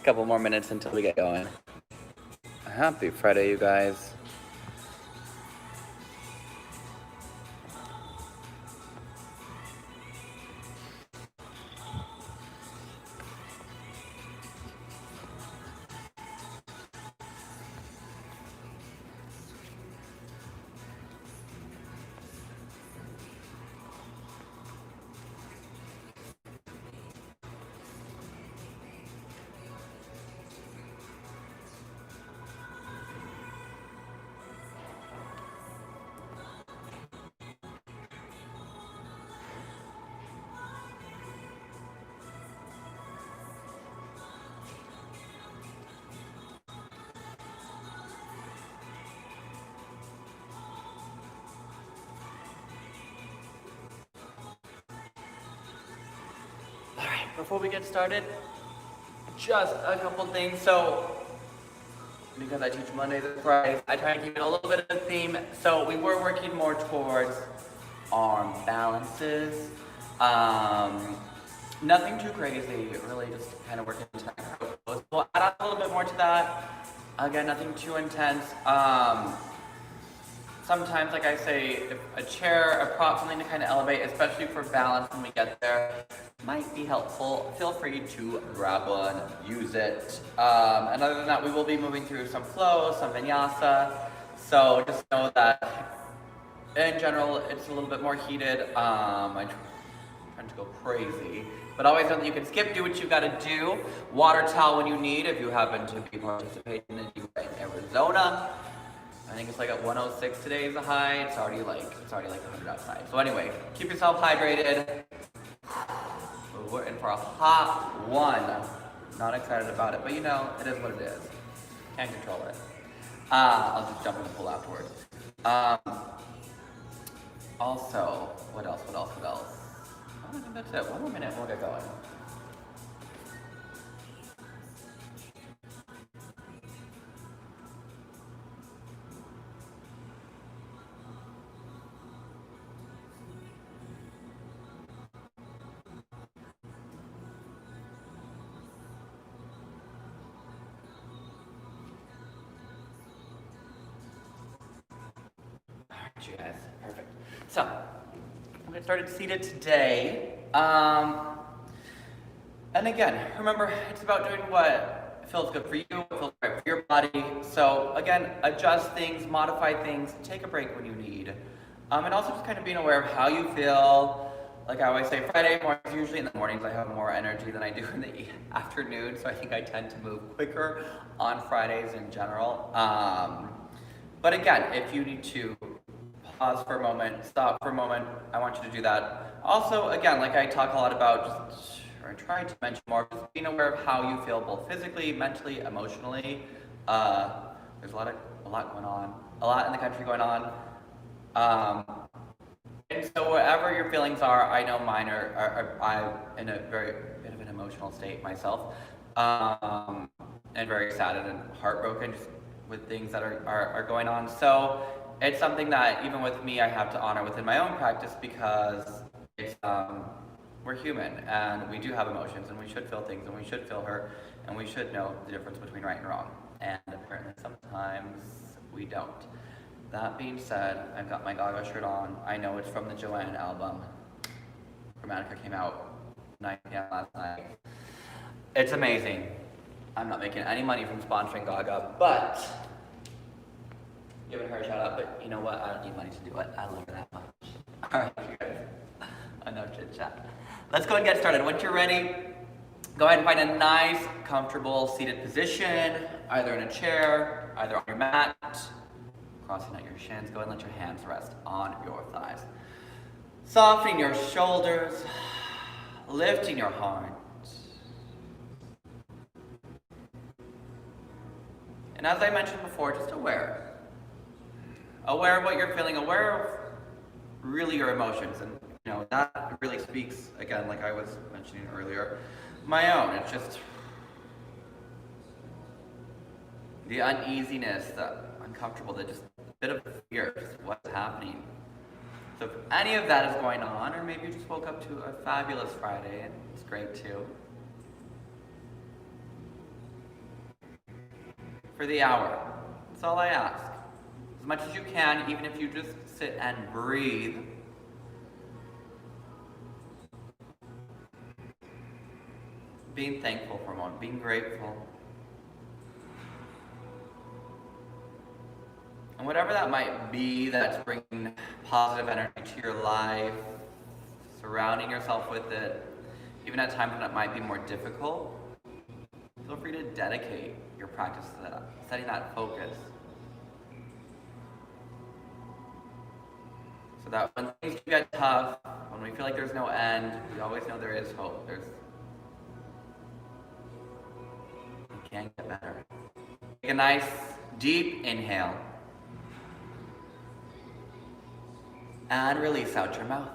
Couple more minutes until we get going. Happy Friday, you guys. Before we get started, just a couple things. So, because I teach Mondays and Fridays, I try to keep it a little bit of a theme. So we were working more towards arm balances. Nothing too crazy, really just kind of working on we'll add a little bit more to that. Again, nothing too intense. Sometimes, like I say, if a chair, a prop, something to kind of elevate, especially for balance when we get there, might be helpful. Feel free to grab one, use it. And other than that, we will be moving through some flow, some vinyasa. So just know that in general, it's a little bit more heated. I'm trying to go crazy. But always know that you can skip, do what you gotta do. Water towel when you need, if you happen to be participating in Arizona. I think it's like at 106 today is the high. It's already like 100 outside. So anyway, keep yourself hydrated. We're in for a hot one. Not excited about it, but you know, it is what it is. Can't control it. I'll just jump in the pool afterwards. Also, what else? I think that's it. One more minute, we'll get going. You guys, perfect. So, we'll get started seated today. And again, remember, it's about doing what feels good for you, what feels right for your body. So again, adjust things, modify things, take a break when you need. And also just kind of being aware of how you feel. Like I always say, Friday mornings, usually in the mornings, I have more energy than I do in the afternoon. So I think I tend to move quicker on Fridays in general. But again, if you need to pause for a moment, stop for a moment, I want you to do that. Also, again, like I talk a lot about, or try to mention more, just being aware of how you feel both physically, mentally, emotionally. There's a lot going on, a lot in the country going on. And so whatever your feelings are, I know mine are I'm in a very bit of an emotional state myself. And very sad and heartbroken just with things that are going on. So it's something that even with me, I have to honor within my own practice because it's, we're human and we do have emotions and we should feel things and we should feel hurt and we should know the difference between right and wrong. And apparently sometimes we don't. That being said, I've got my Gaga shirt on. I know it's from the Joanne album. Chromatica came out 9 p.m. last night. It's amazing. I'm not making any money from sponsoring Gaga, but giving her a shout out, but you know what? I don't need money to do it. I love her that much. Alright, you guys. Enough chit chat. Let's go and get started. Once you're ready, go ahead and find a nice, comfortable seated position, either in a chair, either on your mat. Crossing out your shins, go ahead and let your hands rest on your thighs. Softening your shoulders, lifting your heart. And as I mentioned before, just aware. Aware of what you're feeling, aware of really your emotions. And you know, that really speaks, again, like I was mentioning earlier, my own. It's just the uneasiness, the uncomfortable, the just a bit of fear, just what's happening. So if any of that is going on, or maybe you just woke up to a fabulous Friday, and it's great too. for the hour. That's all I ask. As much as you can, even if you just sit and breathe. Being thankful for a moment, being grateful. And whatever that might be that's bringing positive energy to your life, surrounding yourself with it, even at times when it might be more difficult, feel free to dedicate your practice to that, setting that focus. So that when things get tough, when we feel like there's no end, we always know there is hope. It can get better. Take a nice deep inhale. And release out your mouth.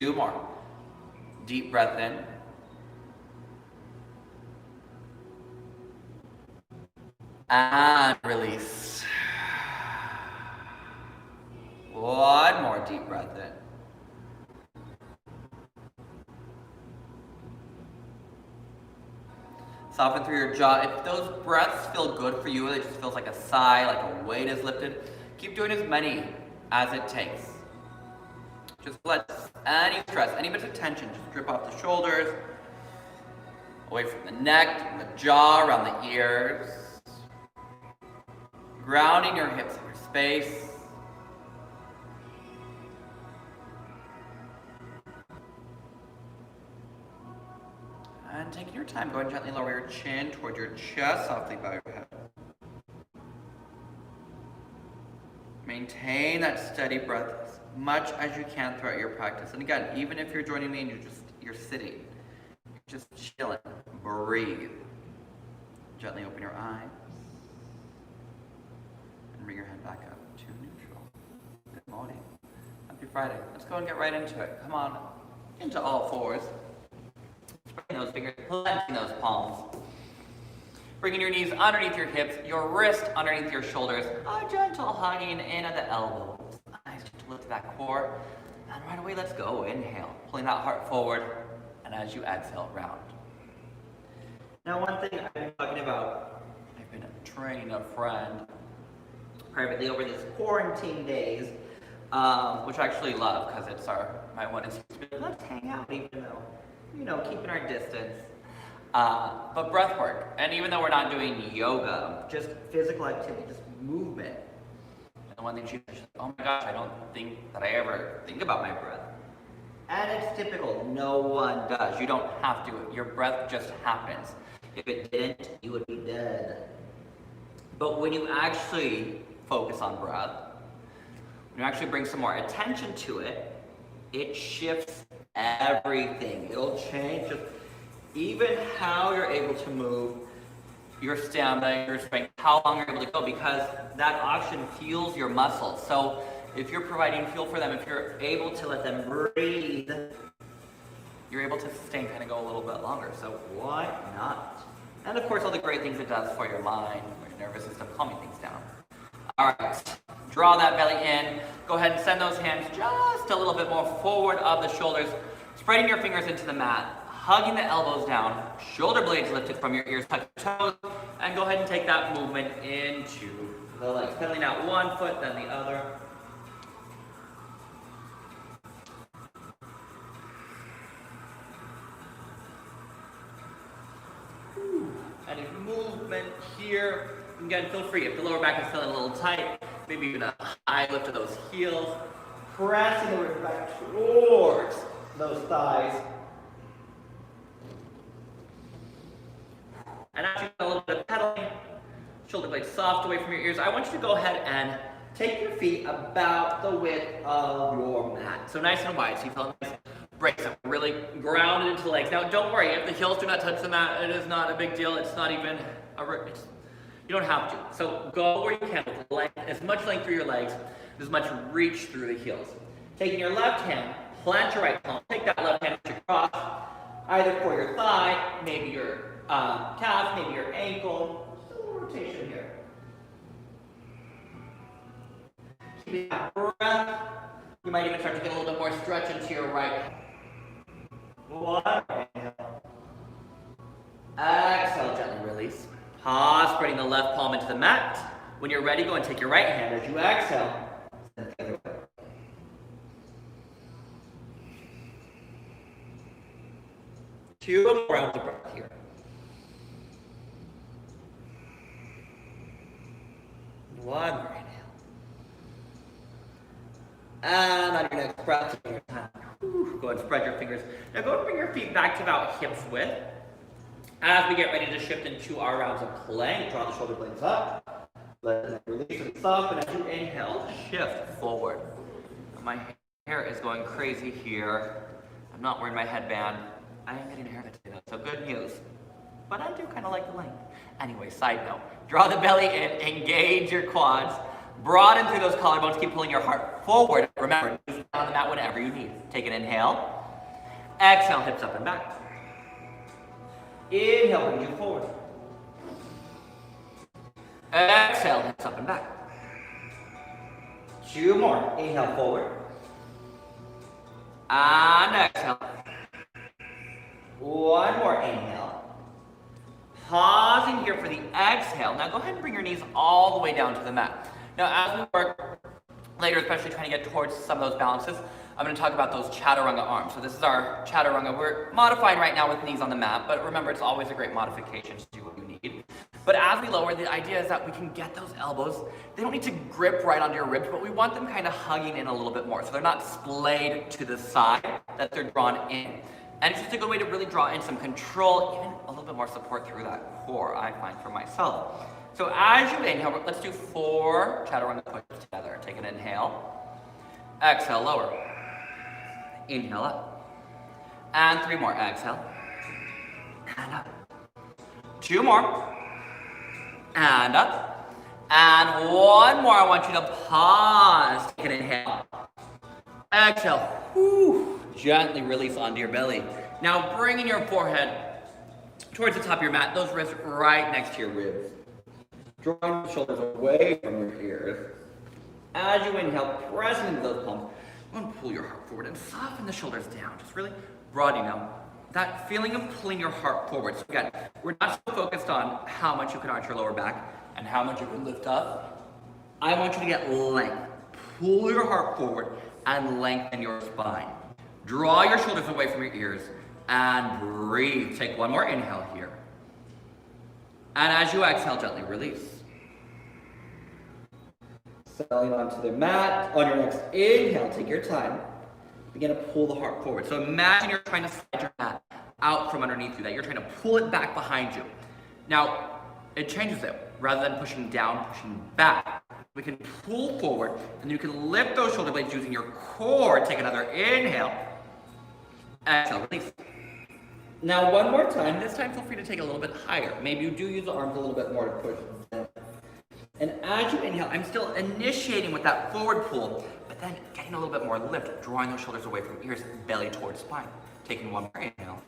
2 more. Deep breath in. And release. 1 more deep breath in. Soften through your jaw. If those breaths feel good for you, it just feels like a sigh, like a weight is lifted, keep doing as many as it takes. Just let any stress, any bit of tension just drip off the shoulders, away from the neck, the jaw, around the ears. Grounding your hips in your space. And taking your time, go ahead and gently lower your chin toward your chest, softly bow your head. Maintain that steady breath as much as you can throughout your practice. And again, even if you're joining me and you're sitting, just chilling, breathe. Gently open your eyes and bring your head back up to neutral. Good morning. Happy Friday. Let's go and get right into it. Come on, into all fours. Spreading those fingers, planting those palms. Bringing your knees underneath your hips, your wrist underneath your shoulders. A gentle hugging in at the elbows. Nice to lift that core. And right away, let's go. Inhale, pulling that heart forward. And as you exhale, round. Now, one thing I've been talking about, I've been training a friend privately over these quarantine days, which I actually love because it's my one excuse. Let's hang out, even though, keeping our distance. But breath work, and even though we're not doing yoga, just physical activity, just movement. And the one thing she mentioned, oh my gosh, I don't think that I ever think about my breath. And it's typical, no one does. You don't have to, your breath just happens. If it didn't, you would be dead. But when you actually focus on breath, when you actually bring some more attention to it, it shifts everything. It'll change just even how you're able to move, your stamina, your strength, how long you're able to go, because that oxygen fuels your muscles. So if you're providing fuel for them, if you're able to let them breathe, you're able to sustain, kind of go a little bit longer. So why not? And of course, all the great things it does for your mind, for your nervous system, calming things down. All right, draw that belly in. Go ahead and send those hands just a little bit more forward of the shoulders, spreading your fingers into the mat, hugging the elbows down, shoulder blades lifted from your ears, touch your toes, and go ahead and take that movement into the legs, pedaling out one foot, then the other. Any movement here. Again, feel free. If the lower back is feeling a little tight, maybe even a high lift of those heels, pressing the ribs back towards those thighs. And as you do a little bit of pedaling, shoulder blades soft away from your ears, I want you to go ahead and take your feet about the width of your mat. So nice and wide, so you feel nice breaks up, really grounded into the legs. Now don't worry, if the heels do not touch the mat, it is not a big deal. It's not even you don't have to. So go where you can with length, as much length through your legs, as much reach through the heels. Taking your left hand, plant your right palm, take that left hand across, either for your thigh, maybe your calf, maybe your ankle. Just a little rotation here. Keeping that breath. You might even start to get a little bit more stretch into your right. One. Exhale gently. Pause, spreading the left palm into the mat. When you're ready, go and take your right hand as you exhale. Send the other way. 2 more rounds of breath here. 1 more inhale. And on your next breath, take your time. Go and spread your fingers. Now go and bring your feet back to about hips width. As we get ready to shift into our rounds of plank, draw the shoulder blades up. Let them release and soften as you inhale, shift forward. My hair is going crazy here. I'm not wearing my headband. I am getting a haircut today though, so good news. But I do kind of like the length. Anyway, side note, draw the belly in, engage your quads, broaden through those collarbones, keep pulling your heart forward. Remember, move down the mat whenever you need. Take an inhale. Exhale, hips up and back. Inhale, bring you forward. Exhale, hips up and back. 2 more. Inhale, forward. And exhale. 1 more inhale. Pausing here for the exhale. Now go ahead and bring your knees all the way down to the mat. Now as we work later, especially trying to get towards some of those balances, I'm going to talk about those chaturanga arms. So this is our chaturanga. We're modifying right now with knees on the mat, but remember, it's always a great modification to do what you need. But as we lower, the idea is that we can get those elbows. They don't need to grip right onto your ribs, but we want them kind of hugging in a little bit more. So they're not splayed to the side, that they're drawn in. And it's just a good way to really draw in some control, even a little bit more support through that core, I find for myself. So as you inhale, let's do 4 chaturanga pushes together. Take an inhale. Exhale, lower. Inhale up. And 3 more. Exhale. And up. 2 more. And up. And 1 more. I want you to pause. Take an inhale. Exhale. Whew. Gently release onto your belly. Now bringing your forehead towards the top of your mat. Those wrists right next to your ribs. Drawing the shoulders away from your ears. As you inhale, pressing into those palms. And pull your heart forward and soften the shoulders down. Just really broadening them. That feeling of pulling your heart forward. So again, we're not so focused on how much you can arch your lower back and how much you can lift up. I want you to get length. Pull your heart forward and lengthen your spine. Draw your shoulders away from your ears and breathe. Take 1 more inhale here. And as you exhale, gently release. Settling onto the mat. On your next inhale, take your time. Begin to pull the heart forward. So imagine you're trying to slide your mat out from underneath you, that you're trying to pull it back behind you. Now, it changes it. Rather than pushing down, pushing back. We can pull forward, and you can lift those shoulder blades using your core. Take another inhale. Exhale, release. Now, 1 more time. This time, feel free to take it a little bit higher. Maybe you do use the arms a little bit more to push. And as you inhale, I'm still initiating with that forward pull, but then getting a little bit more lift, drawing those shoulders away from ears, belly towards spine. Taking 1 more inhale.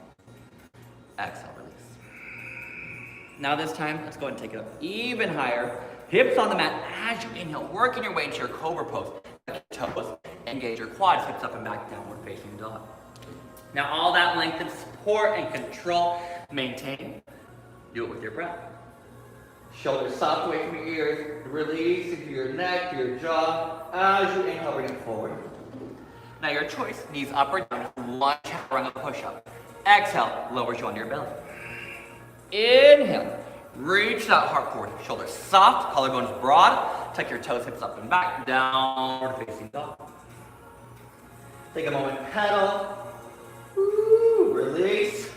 Exhale, release. Now this time, let's go ahead and take it up even higher. Hips on the mat as you inhale, working your way into your Cobra Pose. Toes, engage your quads, hips up and back, downward facing dog. Now all that length and support and control, maintain. Do it with your breath. Shoulders soft away from your ears, release into your neck, to your jaw. As you inhale, bring it forward. Now your choice, knees up or down, 1 chaturanga push-up. Exhale, lowers you onto your belly. Inhale, reach that heart forward, shoulders soft, collarbones broad. Tuck your toes, hips up and back, downward facing dog. Take a moment, pedal. Woo, release.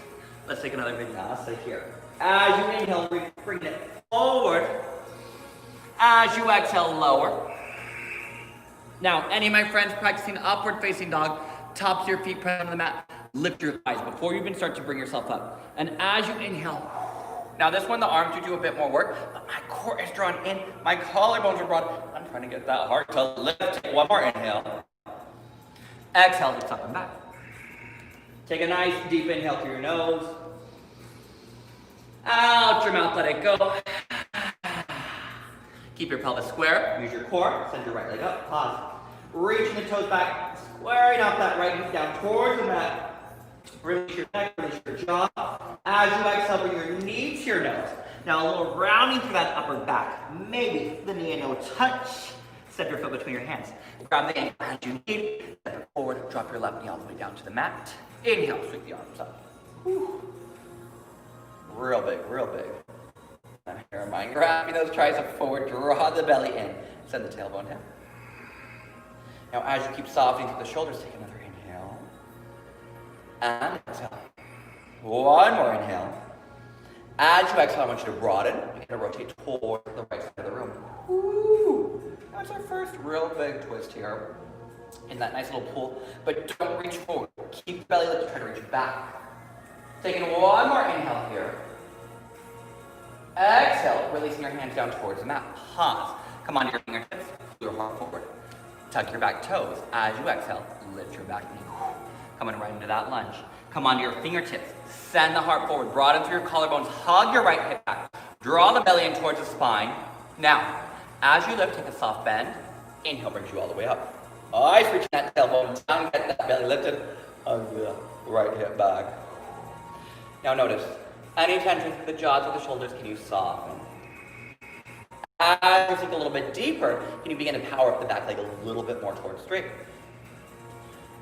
Let's take another Vinyasa here. As you inhale, bring it forward. As you exhale, lower. Now, any of my friends practicing upward facing dog, tops of your feet press on the mat, lift your thighs before you even start to bring yourself up. And as you inhale, now this one, the arms do a bit more work, but my core is drawn in, my collarbones are broad. I'm trying to get that heart to lift. Take 1 more inhale. Exhale, hips up and back. Take a nice deep inhale through your nose. Out your mouth, let it go. Keep your pelvis square. Use your core. Send your right leg up. Pause. Reaching the toes back. Squaring out that right hip down towards the mat. Release your neck. Release your jaw. As you exhale, bring your knee to your nose. Now a little rounding through that upper back. Maybe the knee and no touch. Step your foot between your hands. Grab the ankle as you need. Step it forward, drop your left knee all the way down to the mat. Inhale, sweep the arms up. Whew. Real big, real big. Now here, mind grabbing those triceps forward, draw the belly in. Send the tailbone down. Now as you keep softening through the shoulders, take another inhale. And exhale. One more inhale. As you exhale, I want you to broaden. You're going to rotate toward the right side of the room. Woo! That's our first real big twist here in that nice little pool. But don't reach forward. Keep the belly lifted, try to reach back. Taking one more inhale here. Exhale, releasing your hands down towards the mat. Pause. Come onto your fingertips, pull your heart forward. Tuck your back toes. As you exhale, lift your back knee. Coming right into that lunge. Come onto your fingertips. Send the heart forward. Broaden through your collarbones. Hug your right hip back. Draw the belly in towards the spine. Now, as you lift, take a soft bend. Inhale brings you all the way up. Eyes reaching that tailbone down. Get that belly lifted. Hug the right hip back. Now notice, any tension through the jaws or the shoulders, can you soften? As you sink a little bit deeper, can you begin to power up the back leg a little bit more towards straight?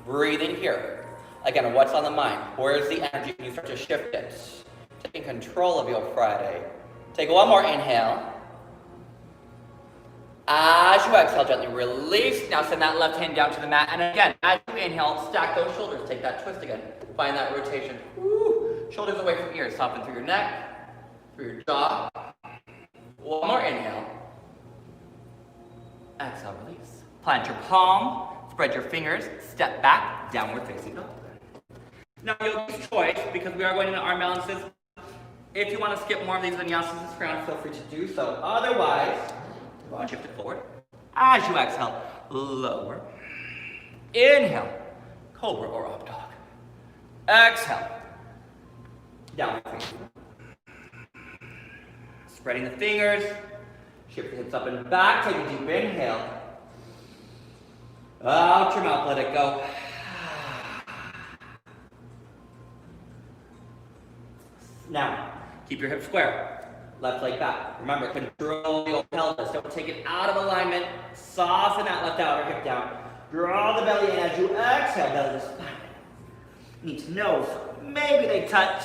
Breathe in here. Again, what's on the mind? Where's the energy? Can you start to shift it? Taking control of your Friday. Take one more inhale. As you exhale, gently release. Now send that left hand down to the mat. And again, as you inhale, stack those shoulders. Take that twist again. Find that rotation. Woo. Shoulders away from ears. Soften through your neck, through your jaw. One more inhale. Exhale, release. Plant your palm. Spread your fingers. Step back. Downward facing dog. Now, Yogi's choice, because we are going into arm balances. If you want to skip more of these vinyasas this round, feel free to do so. Otherwise, go on, shift it forward. As you exhale, lower. Inhale, cobra or up dog. Exhale, downward facing. Spreading the fingers, shift the hips up and back, take a deep inhale. Out your mouth, let it go. Now, keep your hips square. Left leg back. Remember, control your pelvis. Don't take it out of alignment. Soften that left outer hip down. Draw the belly in as you exhale, belly to spine. Knee to nose. Maybe they touch.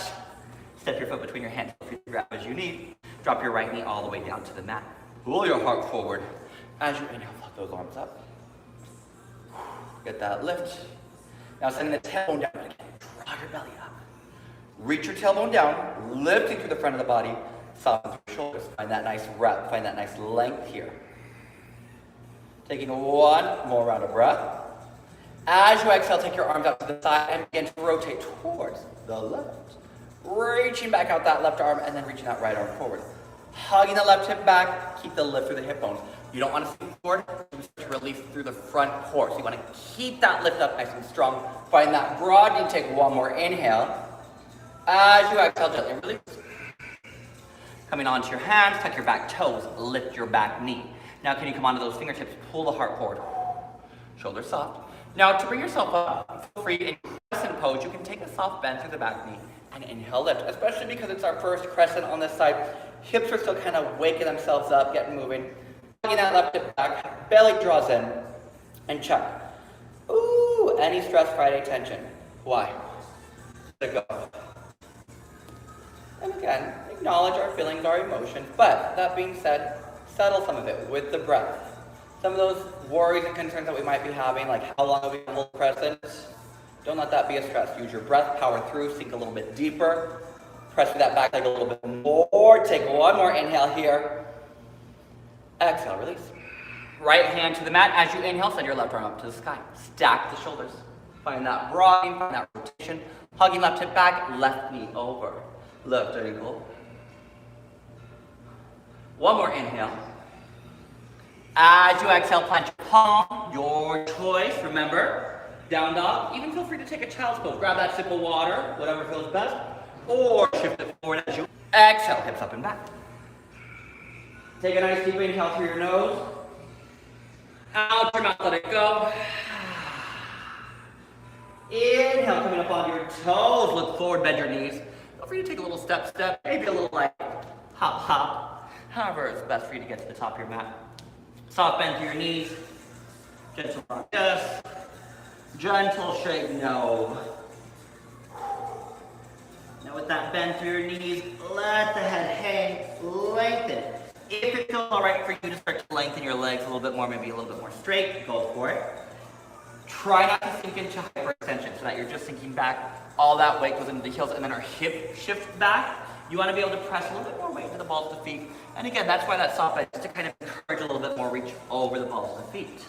Step your foot between your hands. Grab as you need. Drop your right knee all the way down to the mat. Pull your heart forward. As you inhale, float those arms up. Get that lift. Now sending the tailbone down again. Draw your belly up. Reach your tailbone down, lifting through the front of the body. Soften through your shoulders. Find that nice rep. Find that nice length here. Taking one more round of breath. As you exhale, take your arms out to the side and begin to rotate towards the left. Reaching back out that left arm and then reaching that right arm forward. Hugging the left hip back. Keep the lift through the hip bones. You don't want to sink forward. You start to release through the front core. So you want to keep that lift up nice and strong. Find that broad. You take one more inhale. As you exhale, gently release. Coming onto your hands, tuck your back toes, lift your back knee. Now can you come onto those fingertips, pull the heart forward. Shoulders soft. Now to bring yourself up, feel free in Crescent Pose, you can take a soft bend through the back knee and inhale lift, especially because it's our first crescent on this side. Hips are still kind of waking themselves up, getting moving. Hugging that left hip back, belly draws in, and check. Ooh, any stress Friday tension. Why? Let it go. And again, acknowledge our feelings, our emotions, but that being said, settle some of it with the breath. Some of those worries and concerns that we might be having, like how long will we hold crescent, don't let that be a stress. Use your breath, power through, sink a little bit deeper, press through that back leg a little bit more, take one more inhale here. Exhale, release. Right hand to the mat. As you inhale, send your left arm up to the sky. Stack the shoulders. Find that broadening, find that rotation. Hugging left hip back, left knee over. Left ankle. One more inhale. As you exhale, plant your palm, your choice. Remember, down dog. Even feel free to take a child's pose. Grab that sip of water, whatever feels best. Or shift it forward as you exhale, hips up and back. Take a nice deep inhale through your nose. Out your mouth, let it go. Inhale, coming up onto your toes. Look forward, bend your knees. Feel free to take a little step, maybe a little like hop, hop. However, it's best for you to get to the top of your mat. Soft bend through your knees. Gentle rock, yes. Gentle shake, no. Now with that bend through your knees, let the head hang, lengthen. If it feels all right for you to start to lengthen your legs a little bit more, maybe a little bit more straight, go for it. Try not to sink into hyperextension so that you're just sinking back. All that weight goes into the heels and then our hip shifts back. You want to be able to press a little bit more weight into the balls of the feet. And again, that's why that soft bend is to kind of encourage a little bit more reach over the balls of the feet.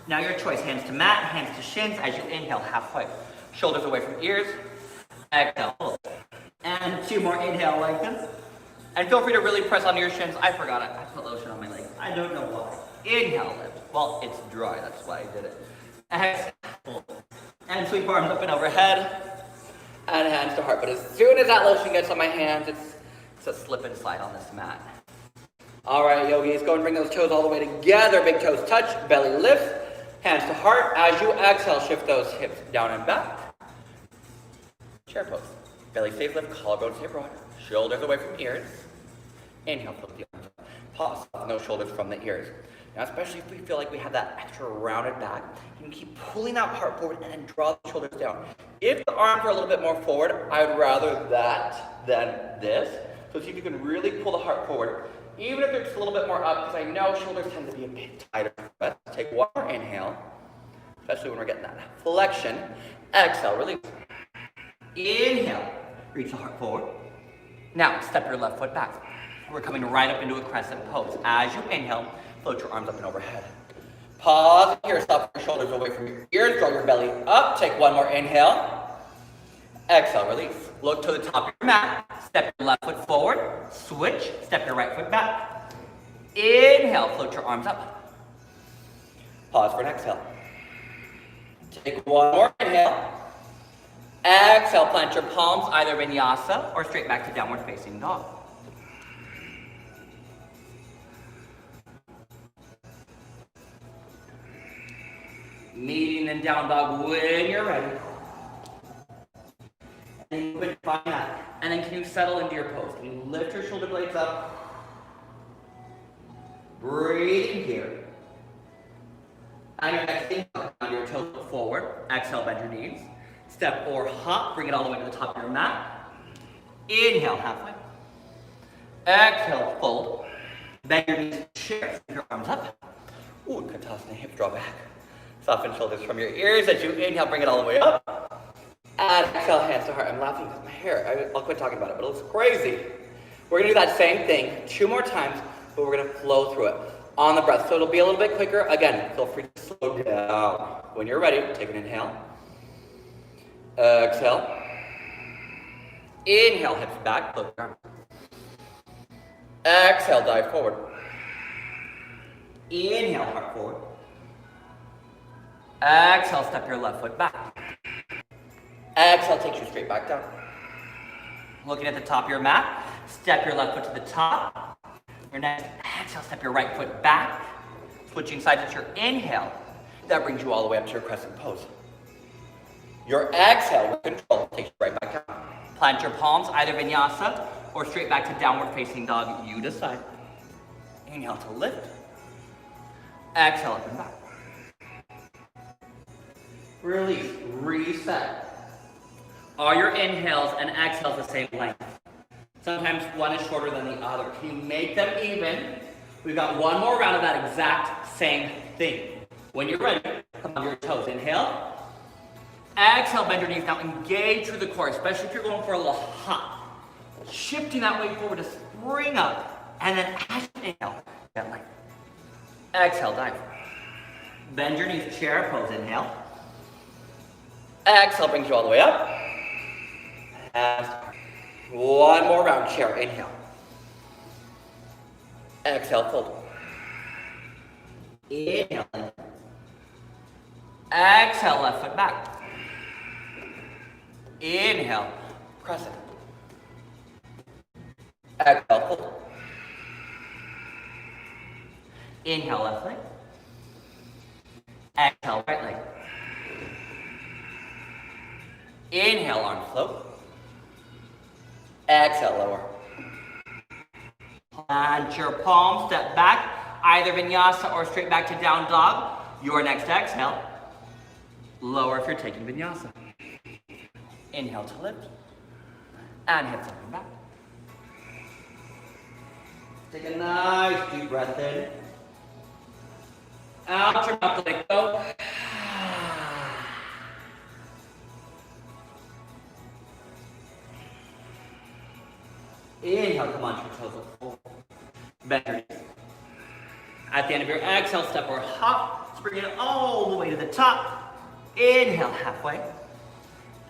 Now your choice, hands to mat, hands to shins. As you inhale, halfway. Shoulders away from ears. Exhale. And 2 more, inhale, lengthen. And feel free to really press onto your shins. I forgot it. I put lotion on my legs. I don't know why. Inhale, lift. Well, it's dry. That's why I did it. Exhale. And sweep arms up and overhead. And hands to heart. But as soon as that lotion gets on my hands, it's a slip and slide on this mat. All right, yogis, go and bring those toes all the way together. Big toes touch, belly lifts, hands to heart. As you exhale, shift those hips down and back. Chair pose. Belly stays lift, collarbones stay broad. Shoulders away from ears. Inhale, flip the arms up. Pause, no shoulders from the ears. Now, especially if we feel like we have that extra rounded back, you can keep pulling that heart forward and then draw the shoulders down. If the arms are a little bit more forward, I would rather that than this. So see if you can really pull the heart forward, even if they're just a little bit more up, because I know shoulders tend to be a bit tighter. Let's take one more inhale, especially when we're getting that flexion. Exhale, release. Inhale, reach the heart forward. Now, step your left foot back. We're coming right up into a crescent pose. As you inhale, float your arms up and overhead. Pause here, stop your shoulders away from your ears, draw your belly up. Take one more inhale. Exhale, release. Look to the top of your mat. Step your left foot forward. Switch. Step your right foot back. Inhale, float your arms up. Pause for an exhale. Take one more inhale. Exhale, plant your palms, either Vinyasa or straight back to downward facing dog. Meeting in down dog when you're ready. And you find that. And then can you settle into your pose? Can you lift your shoulder blades up? Breathing here. And your next inhale, on your toes forward. Exhale, bend your knees. Step or hop, bring it all the way to the top of your mat. Inhale, halfway. Exhale, fold. Bend your knees, chair, your arms up. Ooh, Katasana, hips draw back. Soften shoulders from your ears. As you inhale, bring it all the way up. And exhale, hands to heart. I'm laughing because my hair, I'll quit talking about it, but it looks crazy. We're gonna do that same thing 2 more times, but we're gonna flow through it on the breath. So it'll be a little bit quicker. Again, feel free to slow down. When you're ready, take an inhale. Exhale. Inhale, hips back, float your arms. Exhale, dive forward. Inhale, heart forward. Exhale, step your left foot back. Exhale, takes you straight back down. Looking at the top of your mat, step your left foot to the top. Your next exhale, step your right foot back. Switching sides at your inhale. That brings you all the way up to your crescent pose. Your exhale with control takes you right back down. Plant your palms, either Vinyasa or straight back to downward facing dog. You decide. Inhale to lift. Exhale up and back. Release, reset. Are your inhales and exhales the same length? Sometimes one is shorter than the other. Can you make them even? We've got one more round of that exact same thing. When you're ready, come on your toes. Inhale. Exhale, bend your knees. Now engage through the core, especially if you're going for a little hop. Shifting that weight forward to spring up. And then as you inhale, get light. Exhale, dive. Bend your knees, chair pose. Inhale. Exhale brings you all the way up. And one more round, chair. Inhale. Exhale, fold. Inhale. Exhale, left foot back. Inhale, crescent. Exhale, fold. Inhale, left leg. Exhale, right leg. Inhale, arm float. Exhale, lower. Plant your palms, step back, either Vinyasa or straight back to down dog. Your next exhale, lower if you're taking Vinyasa. Inhale to lift, and hips up and back. Take a nice deep breath in. Out your mouth, let it go. Inhale, come on to your toes, look forward. Bend your knees. At the end of your exhale, step or hop. Bring it all the way to the top. Inhale, halfway.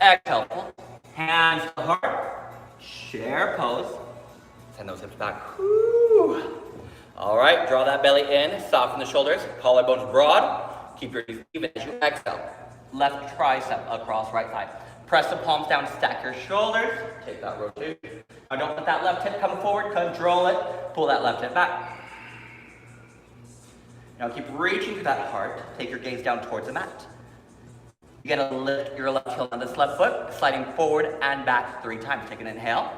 Exhale, pull. Hands to the heart. Chair pose. Send those hips back. Woo. All right, draw that belly in. Soften the shoulders. Collarbones broad. Keep your knees even as you exhale. Left tricep across right thigh. Press the palms down, stack your shoulders. Take that rotation. Now don't let that left hip come forward. Control it. Pull that left hip back. Now keep reaching to that heart. Take your gaze down towards the mat. You're gonna lift your left heel on this left foot, sliding forward and back 3 times. Take an inhale.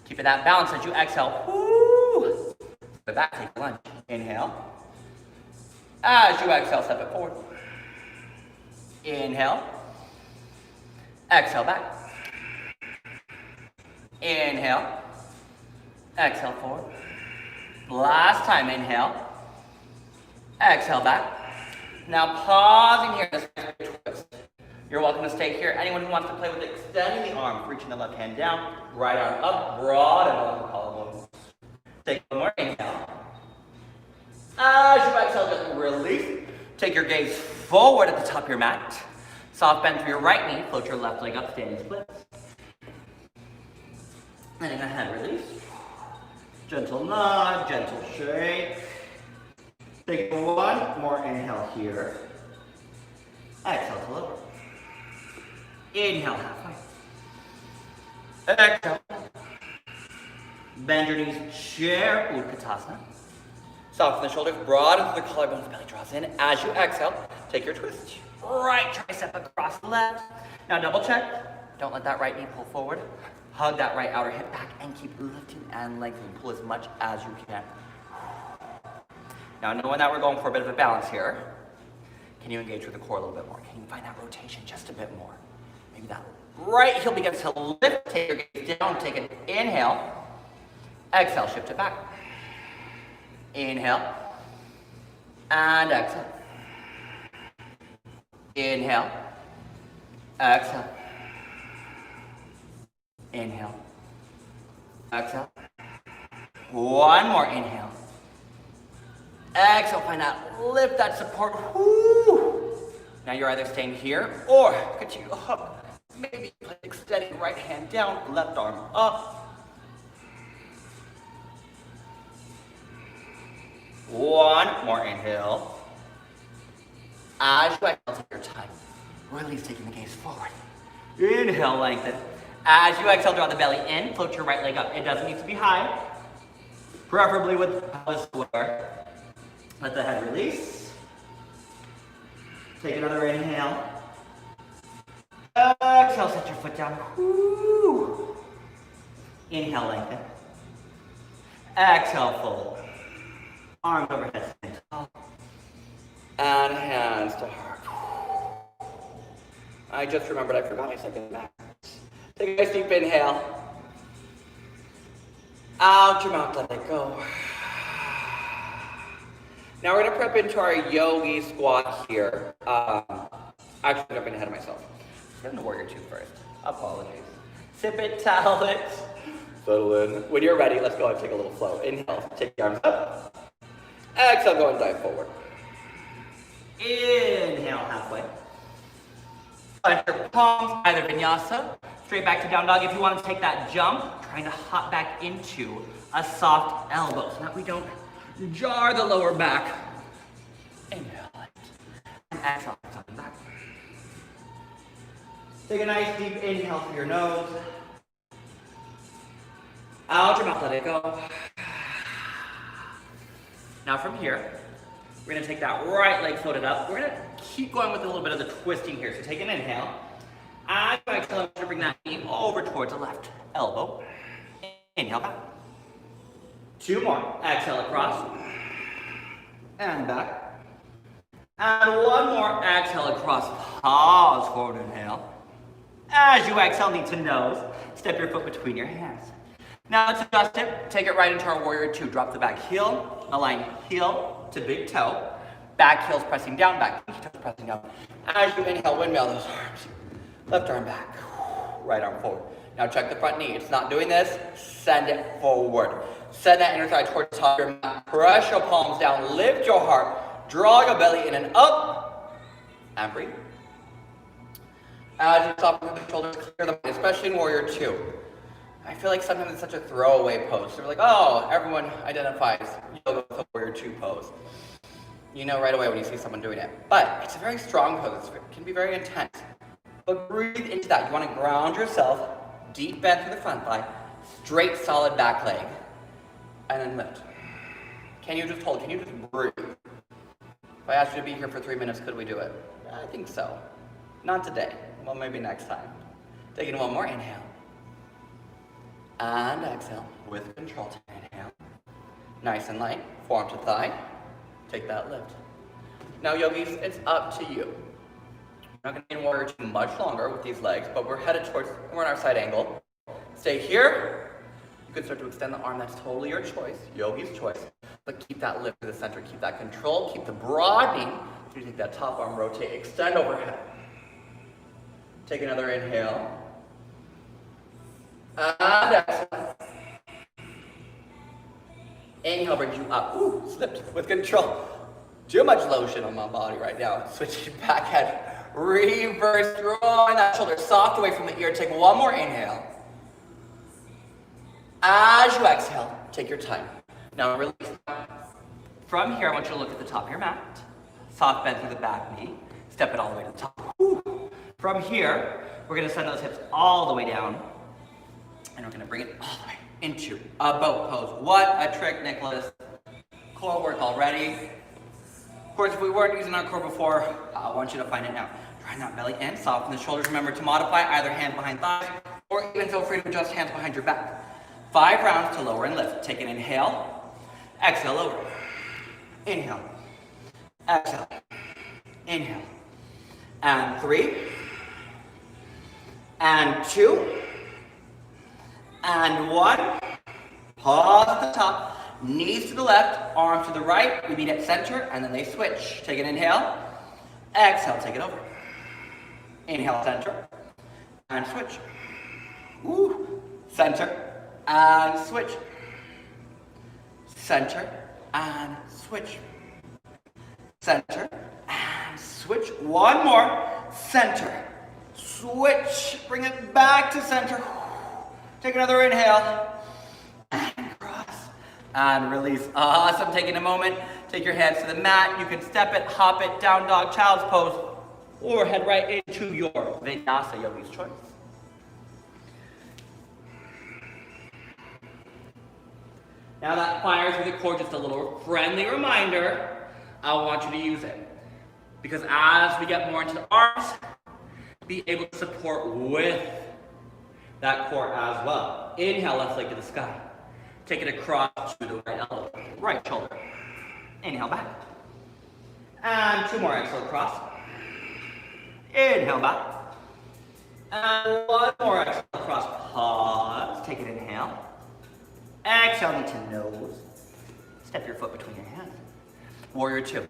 Keeping that balance as you exhale. Woo! Step back, take a lunge. Inhale. As you exhale, step it forward. Inhale. Exhale back. Inhale. Exhale forward. Last time, inhale. Exhale back. Now pausing here, this twist. You're welcome to stay here. Anyone who wants to play with extending the arms, reaching the left hand down, right arm up, broad and open collarbone. Take one more inhale. As you exhale, just release. Take your gaze forward at the top of your mat. Soft bend through your right knee. Float your left leg up, standing splits. Letting the head release. Gentle nod, gentle shake. Take one more inhale here. Exhale to lower. Inhale halfway. Exhale. Bend your knees, chair, Utkatasana. Soften the shoulders, broaden the collarbones, belly draws in. As you exhale, take your twist. Right tricep across the left. Now double check. Don't let that right knee pull forward. Hug that right outer hip back and keep lifting and lengthening. Pull as much as you can. Now knowing that we're going for a bit of a balance here, can you engage with the core a little bit more? Can you find that rotation just a bit more? Maybe that right heel begins to lift. Take your gaze down, take an inhale. Exhale, shift it back. Inhale. And exhale. Inhale. Exhale. Inhale. Exhale. One more inhale. Exhale, find that, lift that support. Woo. Now you're either staying here or continue to hook. Maybe extending right hand down, left arm up. One more inhale. As you exhale, take your time. Release, taking the gaze forward. Inhale, lengthen. As you exhale, draw the belly in. Float your right leg up. It doesn't need to be high. Preferably with pelvis square. Let the head release. Take another inhale. Exhale, set your foot down. Woo. Inhale, lengthen. Exhale, fold. Arms overhead, stand tall. And hands to heart. I just remembered I forgot my second back. Take a nice deep inhale. Out your mouth, let it go. Now we're going to prep into our Yogi Squat here. Actually, I'm jumping ahead of myself. I'm going to Warrior 2 first. Apologies. Sip it, towel it. Settle in. When you're ready, let's go ahead and take a little flow. Inhale, take the arms up. Exhale, go and dive forward. Inhale, halfway. Plant your palms, either Vinyasa, straight back to down dog. If you want to take that jump, trying to hop back into a soft elbow so that we don't jar the lower back. Inhale, and exhale, up and back. Take a nice deep inhale through your nose. Out your mouth, let it go. Now from here, we're going to take that right leg floated up. We're going to keep going with a little bit of the twisting here. So take an inhale. And exhale, to bring that knee over towards the left elbow. Inhale back. 2 2 more. Exhale across. And back. And 1 more. Exhale across. Pause. Forward inhale. As you exhale, knee to nose. Step your foot between your hands. Now let's adjust it. Take it right into our warrior 2. Drop the back heel. Align heel to big toe. Back heel's pressing down. Back pinky toes pressing down. As you inhale, windmill those arms. Left arm back. Right arm forward. Now check the front knee. It's not doing this. Send it forward. Send that inner thigh towards the top of your mat. Press your palms down. Lift your heart. Draw your belly in and up. And breathe. As you soften the shoulders, clear the mind, especially in warrior 2. I feel like sometimes it's such a throwaway pose. So we're like, oh, everyone identifies yoga with a warrior 2 pose. You know right away when you see someone doing it. But it's a very strong pose. It can be very intense. But breathe into that. You want to ground yourself, deep bend through the front thigh, straight solid back leg, and then lift. Can you just hold? Can you just breathe? If I asked you to be here for 3 minutes, could we do it? I think so. Not today. Well, maybe next time. Taking 1 more inhale. And exhale with control. Inhale. Nice and light. Forearm to thigh. Take that lift. Now, yogis, it's up to you. We're not going to be in warrior 2 much longer with these legs, but we're headed towards, we're in our side angle. Stay here. You can start to extend the arm. That's totally your choice, yogi's choice. But keep that lift to the center. Keep that control. Keep the broadening. So you take that top arm, rotate, extend overhead. Take another inhale. And exhale. Inhale brings you up. Ooh, slipped with control. Too much lotion on my body right now. Switching back head. Reverse, drawing that shoulder soft away from the ear. Take 1 more inhale. As you exhale, take your time. Now release. From here, I want you to look at the top of your mat. Soft bend through the back knee. Step it all the way to the top. Ooh. From here, we're going to send those hips all the way down. And we're going to bring it all the way into a boat pose. What a trick, Nicholas. Core work already. Of course, if we weren't using our core before, I want you to find it now. Grind that belly in, soften the shoulders. Remember to modify either hand behind thighs, or even feel free to adjust hands behind your back. 5 rounds to lower and lift. Take an inhale, exhale, lower. Inhale, exhale, inhale. And 3, and 2, and 1. Pause at the top. Knees to the left, arms to the right. We meet at center, and then they switch. Take an inhale. Exhale, take it over. Inhale, center, and switch. Woo. Center, and switch. Center, and switch. Center, and switch. 1 more. Center, switch. Bring it back to center. Take another inhale. And release. Awesome. Taking a moment. Take your hands to the mat. You can step it, hop it, down dog, child's pose, or head right into your Vinyasa, yogi's choice. Now that fires with the core, just a little friendly reminder, I want you to use it. Because as we get more into the arms, be able to support with that core as well. Inhale, left leg to the sky. Take it across to the right elbow, right shoulder. Inhale back. And 2 more, exhale across. Inhale back. And 1 more, exhale across. Pause. Take an inhale. Exhale, knee to nose. Step your foot between your hands. Warrior 2.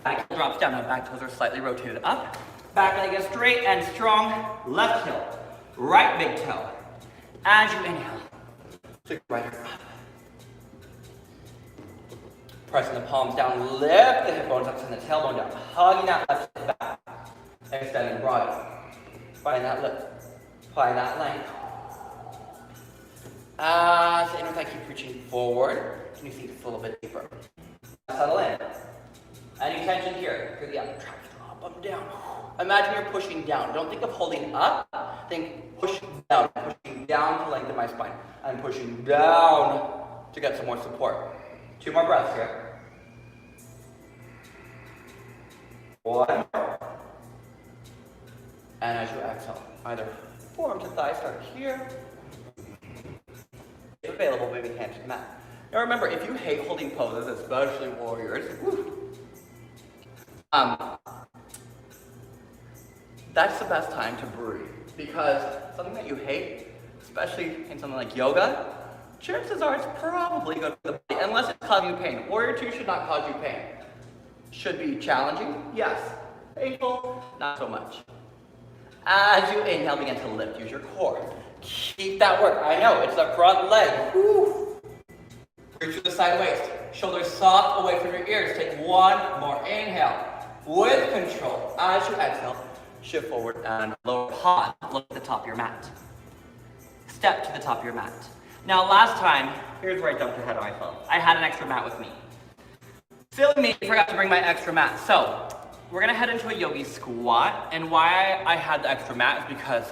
Back heel drops down. Now back toes are slightly rotated up. Back leg is straight and strong. Left heel. Right big toe. As you inhale. Take right arm up. Pressing the palms down, lift the hip bones up, send the tailbone down, hugging that left hip back, extending broad. Find that lift, find that length. As the inner thigh keeps reaching forward, can you see it's a little bit deeper? Settle in. Any tension here, through the upper traps, up and down. Imagine you're pushing down. Don't think of holding up. Think push down. Pushing down to lengthen my spine. I'm pushing down to get some more support. 2 more breaths here. 1 more. And as you exhale, either forearm to thigh, start here. If available, maybe hand to the mat. Now remember, if you hate holding poses, especially warriors, that's the best time to breathe. Because something that you hate, especially in something like yoga, chances are it's probably good for the body, unless it's causing you pain. Warrior 2 should not cause you pain. Should be challenging, yes. Painful, not so much. As you inhale, begin to lift, use your core. Keep that work. I know, it's the front leg. Woo. Reach through the side waist. Shoulders soft away from your ears. Take one more inhale. With control, as you exhale, shift forward and lower. Pause. Look at the top of your mat. Step to the top of your mat. Now last time, here's where I dumped your head on my phone. I had an extra mat with me. Silly me, I forgot to bring my extra mat. So, we're gonna head into a Yogi Squat. And why I had the extra mat is because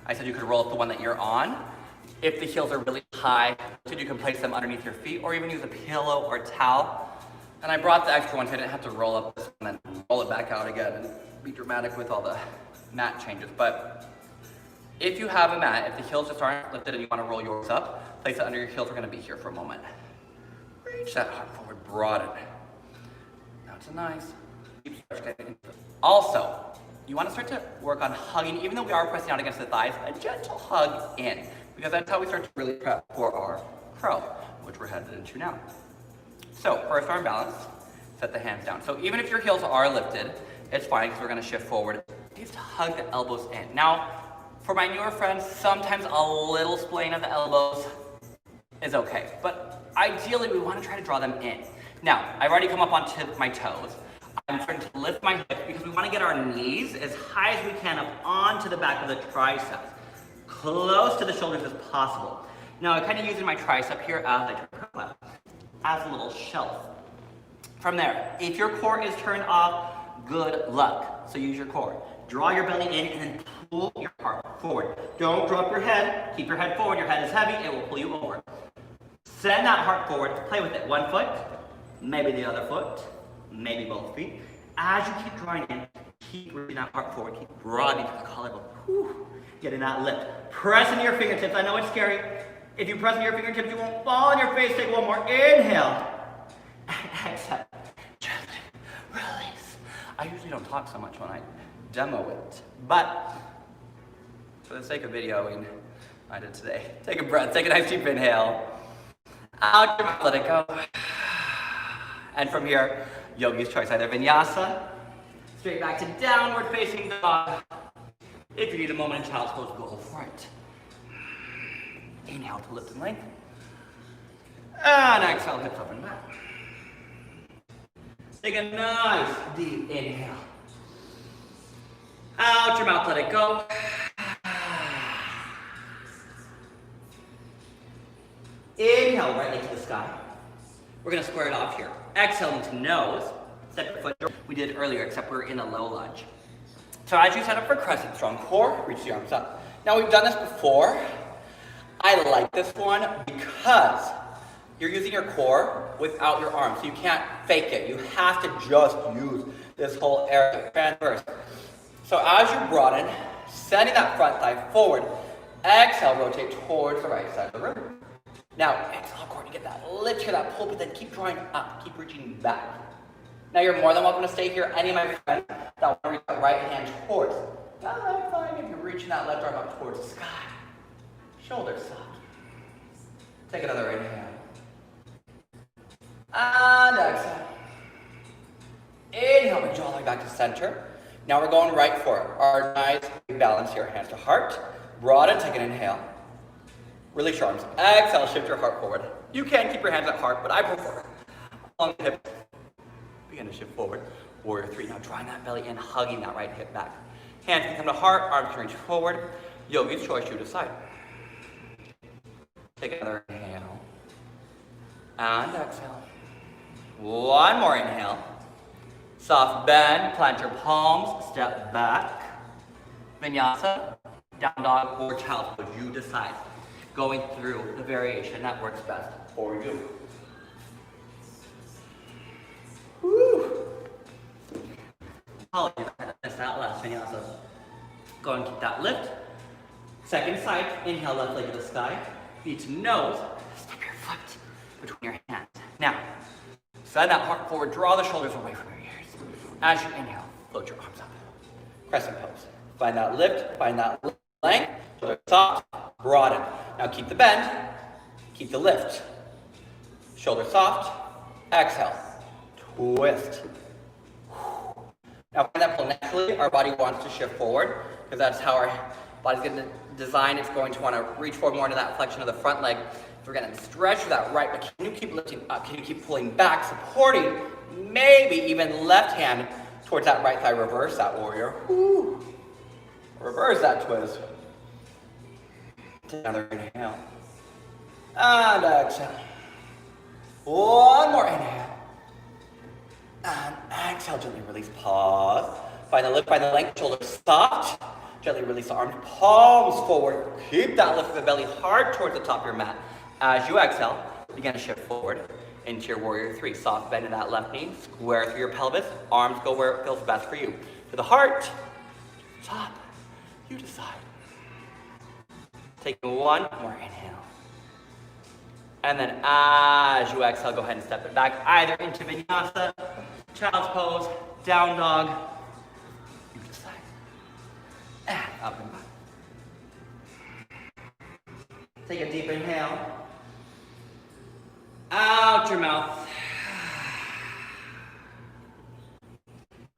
I said you could roll up the one that you're on. If the heels are really high, so you can place them underneath your feet or even use a pillow or towel. And I brought the extra one so I didn't have to roll up this one and then roll it back out again and be dramatic with all the mat changes. But if you have a mat, if the heels just aren't lifted and you want to roll yours up, place it under your heels. We're going to be here for a moment. Reach that heart forward, broaden. Now it's a nice, deep stretch. Also, you want to start to work on hugging, even though we are pressing out against the thighs, a gentle hug in, because that's how we start to really prep for our crow, which we're headed into now. So, first arm balance, set the hands down. So even if your heels are lifted, it's fine because we're going to shift forward. Just hug the elbows in. Now, for my newer friends, sometimes a little splaying of the elbows is okay, but ideally we want to try to draw them in. Now, I've already come up onto my toes. I'm starting to lift my hips because we want to get our knees as high as we can up onto the back of the triceps, close to the shoulders as possible. Now, I'm kind of using my tricep here as I turn as a little shelf. From there, if your core is turned off, good luck. So use your core. Draw your belly in and then pull your heart forward. Don't drop your head. Keep your head forward. Your head is heavy. It will pull you over. Send that heart forward. Play with it. One foot, maybe the other foot, maybe both feet. As you keep drawing in, keep reaching that heart forward. Keep broadening to the collarbone. Whew. Getting that lift. Press into your fingertips. I know it's scary. If you press into your fingertips, you won't fall on your face. Take one more inhale. Exhale. Gently release. I usually don't talk so much when I demo it, but for the sake of videoing, I did today. Take a breath. Take a nice deep inhale. Out your mouth, let it go. And from here, yogi's choice, either vinyasa, straight back to downward facing dog. If you need a moment in child's pose, go for it. Inhale to lift and lengthen. And exhale, hips up and back. Take a nice deep inhale. Out your mouth, let it go. Inhale, right leg to the sky. We're gonna square it off here. Exhale into nose. Step your foot. We did earlier, except we're in a low lunge. So as you set up for crescent, strong core, reach the arms up. Now we've done this before. I like this one because you're using your core without your arms, so you can't fake it. You have to just use this whole area, transverse. So as you broaden, sending that front thigh forward, exhale, rotate towards the right side of the room. Now, exhale, core, you get that lift here, that pull, but then keep drawing up, keep reaching back. Now you're more than welcome to stay here. Any of my friends that want to reach that right hand towards. That's fine if you're reaching that left arm up towards the sky. Shoulders soft. Take another inhale. And exhale. Inhale, bring jawline back to center. Now we're going right for it. Our nice balance here, hands to heart. Broaden, take an inhale. Release your arms. Exhale, shift your heart forward. You can keep your hands at heart, but I prefer along the hip. Begin to shift forward. Warrior 3. Now drawing that belly in, hugging that right hip back. Hands can come to heart, arms can reach forward. Yogi's choice, you decide. Take another inhale. And exhale. One more inhale. Soft bend, plant your palms, step back. Vinyasa, down dog, or child's pose, you decide. Going through the variation that works best for you. Woo! Apologies, I missed that last vinyasa. Go and keep that lift. Second side, inhale, left leg to the sky. Feet to nose, step your foot between your hands. Now, send that heart forward, draw the shoulders away from your ears. As you inhale, float your arms up. Crescent pose. Find that lift, find that length, shoulders soft, broaden. Now keep the bend, keep the lift. Shoulders soft, exhale, twist. Now find that pull naturally, our body wants to shift forward, because that's how our body's going to design. It's going to want to reach forward more into that flexion of the front leg. So we're going to stretch that right, but can you keep lifting up? Can you keep pulling back, supporting, maybe even left hand towards that right thigh. Reverse that, warrior. Woo. Reverse that twist. Take another inhale. And exhale. One more inhale. And exhale, gently release, pause. Find the lift, find the length, shoulders soft. Gently release the arms, palms forward. Keep that lift of the belly hard towards the top of your mat. As you exhale, begin to shift forward into your warrior three. Soft bend in that left knee, square through your pelvis. Arms go where it feels best for you. To the heart, top, you decide. Taking one more inhale. And then as you exhale, go ahead and step it back, either into Vinyasa, Child's Pose, Down Dog. You decide. And up and back. Take a deep inhale. Out your mouth.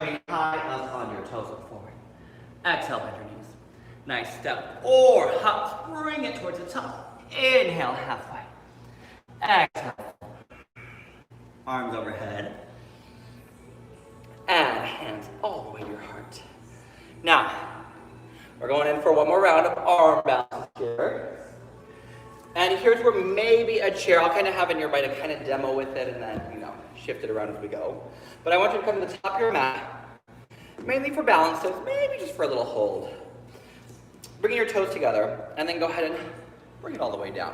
High up on your toes, look forward. Exhale, bend your knees. Nice step. Or hop, bring it towards the top. Inhale, halfway. Exhale. Arms overhead. And hands all the way to your heart. Now, we're going in for one more round of arm balance here. And here's where maybe a chair, I'll kind of have in your mind to kind of demo with it and then, shift it around as we go. But I want you to come to the top of your mat, mainly for balance, so maybe just for a little hold. Bringing your toes together, and then go ahead and bring it all the way down.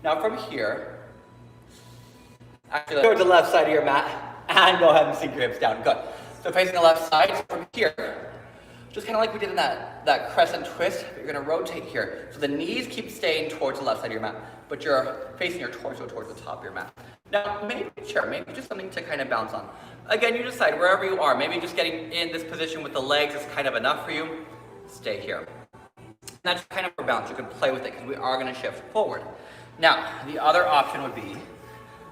Now from here, actually towards the left side of your mat, and go ahead and sink your hips down. Good. So facing the left side, so from here, just kind of like we did in that crescent twist, you're going to rotate here. So the knees keep staying towards the left side of your mat, but you're facing your torso towards the top of your mat. Now, maybe a chair, maybe just something to kind of bounce on. Again, you decide wherever you are. Maybe just getting in this position with the legs is kind of enough for you. Stay here. And that's kind of for balance. You can play with it because we are going to shift forward. Now, the other option would be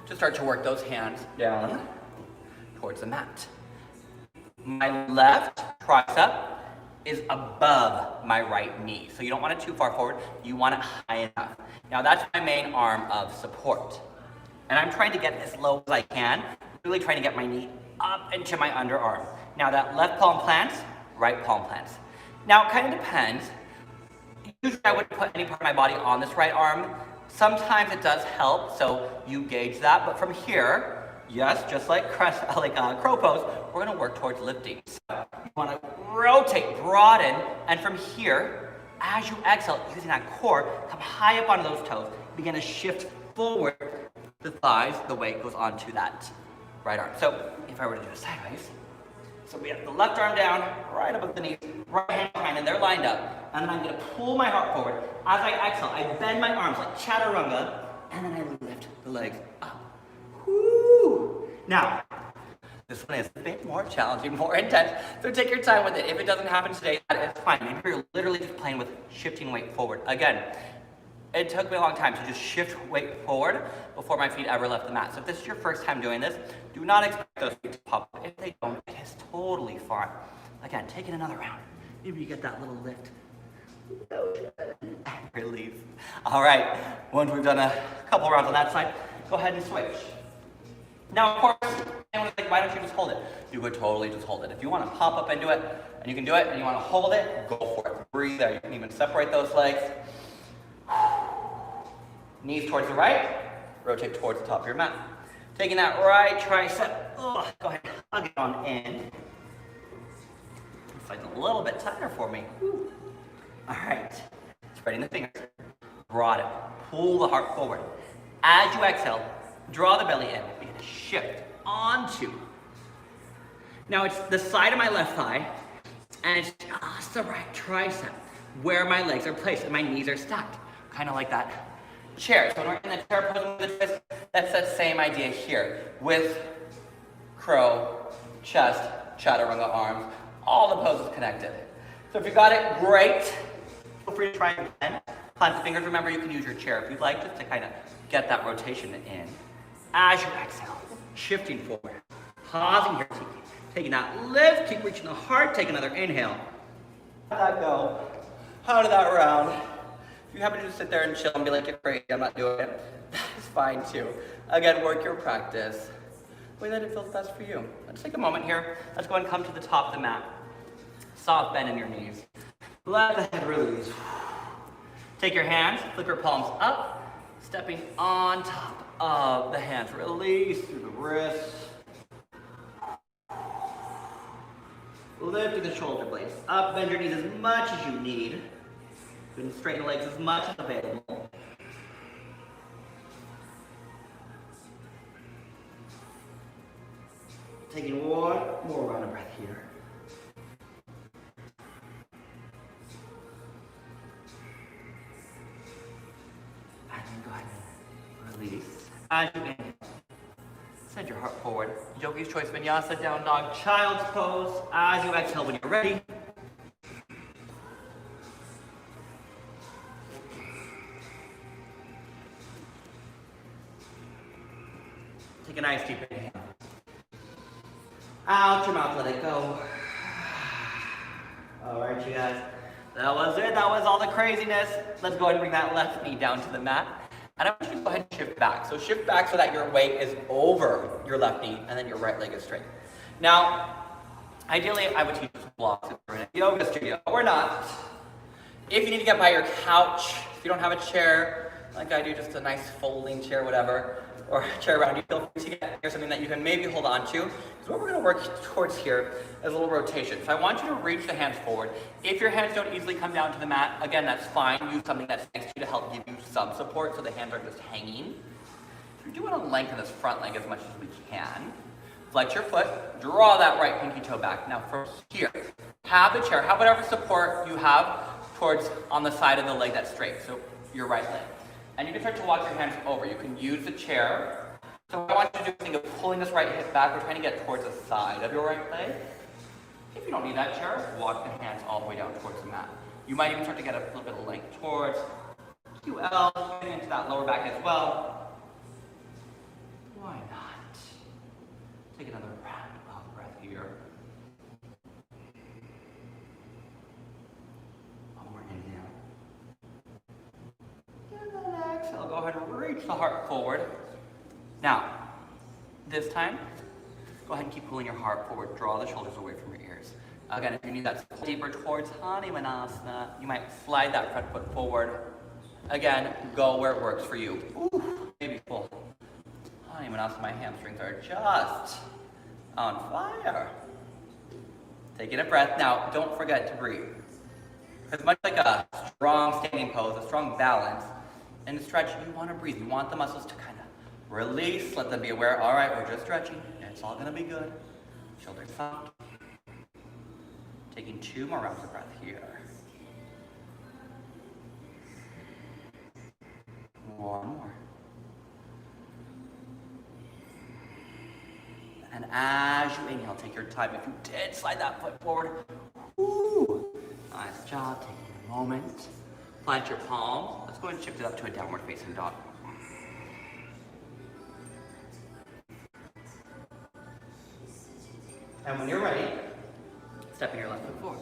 to start to work those hands down towards the mat. My left tricep is above my right knee. So you don't want it too far forward, you want it high enough. Now that's my main arm of support. And I'm trying to get as low as I can, really trying to get my knee up into my underarm. Now that left palm plants, right palm plants. Now it kind of depends. Usually I wouldn't put any part of my body on this right arm. Sometimes it does help, so you gauge that. But from here, yes, just like crow pose, we're gonna work towards lifting. So you wanna rotate, broaden, and from here, as you exhale, using that core, come high up onto those toes, begin to shift forward the thighs, the weight goes onto that right arm. So if I were to do it sideways, so we have the left arm down, right above the knees, right hand behind, and they're lined up. And then I'm gonna pull my heart forward. As I exhale, I bend my arms like chaturanga, and then I lift the legs up. Woo! Now, this one is a bit more challenging, more intense, so take your time with it. If it doesn't happen today, that is fine. Maybe you're literally just playing with shifting weight forward. Again, it took me a long time to just shift weight forward before my feet ever left the mat. So if this is your first time doing this, do not expect those feet to pop up. If they don't, it is totally fine. Again, take it another round. Maybe you get that little lift. Release. All right, once we've done a couple rounds on that side, go ahead and switch. Now, of course, anyone's like, why don't you just hold it? You could totally just hold it. If you want to pop up and do it, and you can do it, and you want to hold it, go for it. Breathe there. You can even separate those legs. Knees towards the right, rotate towards the top of your mat. Taking that right tricep, go ahead and hug it on in. This side's a little bit tighter for me. All right, spreading the fingers, broaden, pull the heart forward. As you exhale, draw the belly in, begin to shift onto. Now it's the side of my left thigh, and it's just the right tricep where my legs are placed and my knees are stacked. Kind of like that chair. So when we're in the chair pose with the twist, that's the same idea here. With crow, chest, chaturanga arms, all the poses connected. So if you got it, great. Feel free to try it again. Plant the fingers. Remember, you can use your chair if you'd like, just to kind of get that rotation in. As you exhale, shifting forward, pausing here, taking that lift, keep reaching the heart, take another inhale. How did that go? How did that round? If you happen to just sit there and chill and be like, you're crazy, I'm not doing it, that is fine too. Again, work your practice. The way that it feels best for you. Let's take a moment here. Let's go and come to the top of the mat. Soft bend in your knees. Let the head release. Take your hands, flip your palms up, stepping on top of the hands. Release through the wrists. Lifting the shoulder blades up, bend your knees as much as you need. And straighten the legs as much as available. Taking one more round of breath here. And then go ahead and release. As you inhale, send your heart forward. Yogi's Choice Vinyasa, down dog, child's pose. As you exhale when you're ready. Take a nice deep inhale. Out your mouth, let it go. All right, you guys. That was it. That was all the craziness. Let's go ahead and bring that left knee down to the mat. And I want you to go ahead and shift back. So shift back so that your weight is over your left knee and then your right leg is straight. Now, ideally, I would teach you some blocks if you're in a yoga studio, but we're not. If you need to get by your couch, if you don't have a chair, like I do, just a nice folding chair, whatever, or a chair around you, feel free to get here something that you can maybe hold on to. Because what we're going to work towards here is a little rotation. So I want you to reach the hands forward. If your hands don't easily come down to the mat, again, that's fine. Use something that's next to you to help give you some support so the hands aren't just hanging. So we do want to lengthen this front leg as much as we can. Flex your foot, draw that right pinky toe back. Now from here, have the chair, have whatever support you have towards on the side of the leg that's straight, so your right leg. And you can start to walk your hands over. You can use the chair. So what I want you to do is think of pulling this right hip back. We're trying to get towards the side of your right leg. If you don't need that chair, walk the hands all the way down towards the mat. You might even start to get a little bit of length towards QL, getting into that lower back as well. Why not? Take another round of breath here. One more inhale. And then exhale. Go ahead and reach the heart forward. Now, this time, go ahead and keep pulling your heart forward. Draw the shoulders away from your ears. Again, if you need that deeper towards Vinyasa, you might slide that front foot forward. Again, go where it works for you. Ooh, maybe full. Vinyasa, my hamstrings are just on fire. Taking a breath. Now, don't forget to breathe. Because much like a strong standing pose, a strong balance, in a stretch, you want to breathe. You want the muscles to kind of release. Let them be aware. All right, we're just stretching. It's all going to be good. Shoulders soft. Taking 2 more rounds of breath here. 1 more. And as you inhale, take your time. If you did slide that foot forward, woo, nice job. Taking a moment. Plant your palms. Let's go ahead and shift it up to a downward facing dog. And when you're ready, step in your left foot forward.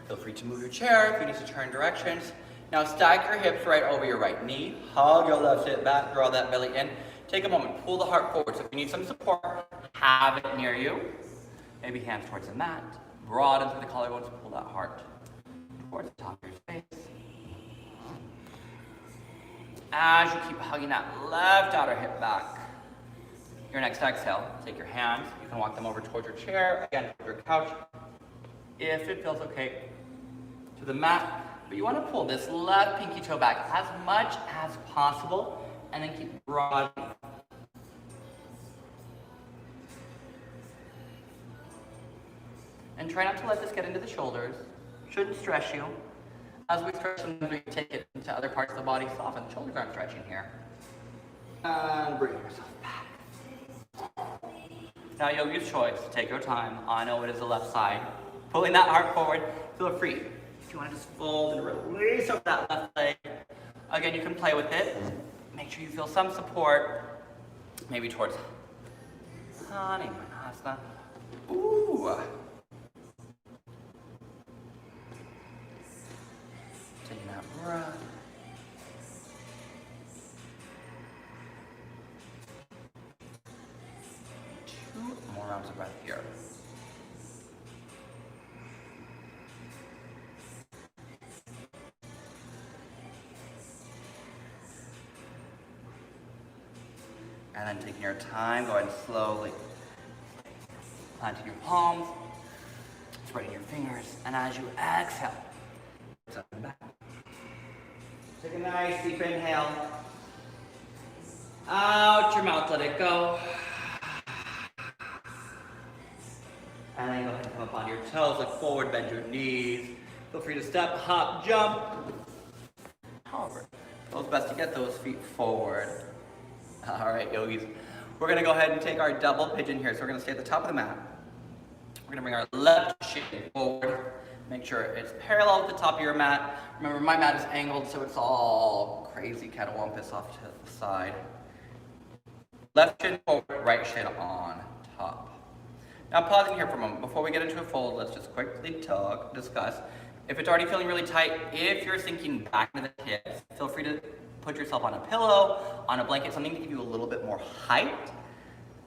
Feel free to move your chair if you need to turn directions. Now stack your hips right over your right knee. Hug your left hip back, draw that belly in. Take a moment, pull the heart forward. So if you need some support, have it near you. Maybe hands towards the mat. Broaden through the collarbones, pull that heart towards the top of your face. As you keep hugging that left outer hip back. Your next exhale, take your hands. You can walk them over towards your chair, again, towards your couch. If it feels okay, to the mat. But you want to pull this left pinky toe back as much as possible, and then keep broadening. And try not to let this get into the shoulders. Shouldn't stress you. As we stretch, sometimes we can take it into other parts of the body. Soften. The shoulders aren't stretching here. And bring yourself back. Now, yogi's choice. Take your time. I know it is the left side. Pulling that heart forward. Feel free. If you want to just fold and release over that left leg. Again, you can play with it. Make sure you feel some support. Maybe towards Vinyasa. Ooh. Taking that breath. Two more rounds of breath here. And then taking your time, go ahead and slowly planting your palms, spreading your fingers, and as you exhale, up and back. Take a nice deep inhale. Out your mouth, let it go. And then go ahead and come up on your toes, look forward, bend your knees. Feel free to step, hop, jump. However, it's best to get those feet forward. All right, yogis. We're gonna go ahead and take our double pigeon here. So we're gonna stay at the top of the mat. We're gonna bring our left shin forward. Make sure it's parallel with the top of your mat. Remember, my mat is angled, so it's all crazy catawampus off to the side. Left shin forward, right shin on top. Now pausing here for a moment. Before we get into a fold, let's just quickly discuss. If it's already feeling really tight, if you're sinking back into the hips, feel free to put yourself on a pillow, on a blanket, something to give you a little bit more height.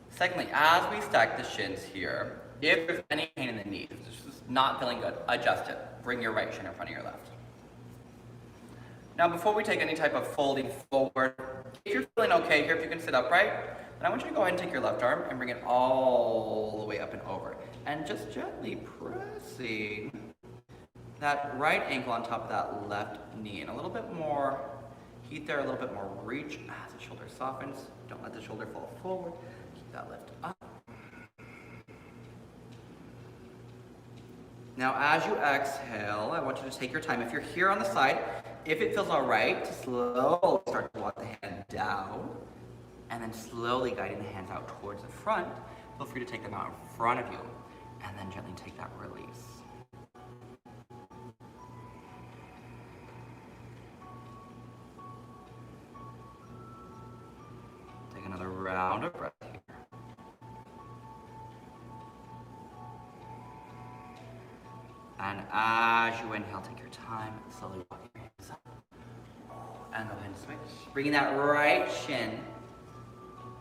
Secondly, as we stack the shins here, if there's any pain in the knees, if it's just not feeling good, adjust it. Bring your right shin in front of your left. Now, before we take any type of folding forward, if you're feeling okay here, if you can sit upright, then I want you to go ahead and take your left arm and bring it all the way up and over. And just gently pressing that right ankle on top of that left knee. And a little bit more heat there, a little bit more reach as the shoulder softens. Don't let the shoulder fall forward. Keep that lift up. Now, as you exhale, I want you to take your time. If you're here on the side, if it feels all right, to slowly start to walk the hand down, and then slowly guiding the hands out towards the front. Feel free to take them out in front of you, and then gently take that release. Take another round of breath here. And as you inhale, take your time, slowly walk your hands up. And go ahead and switch. Bringing that right shin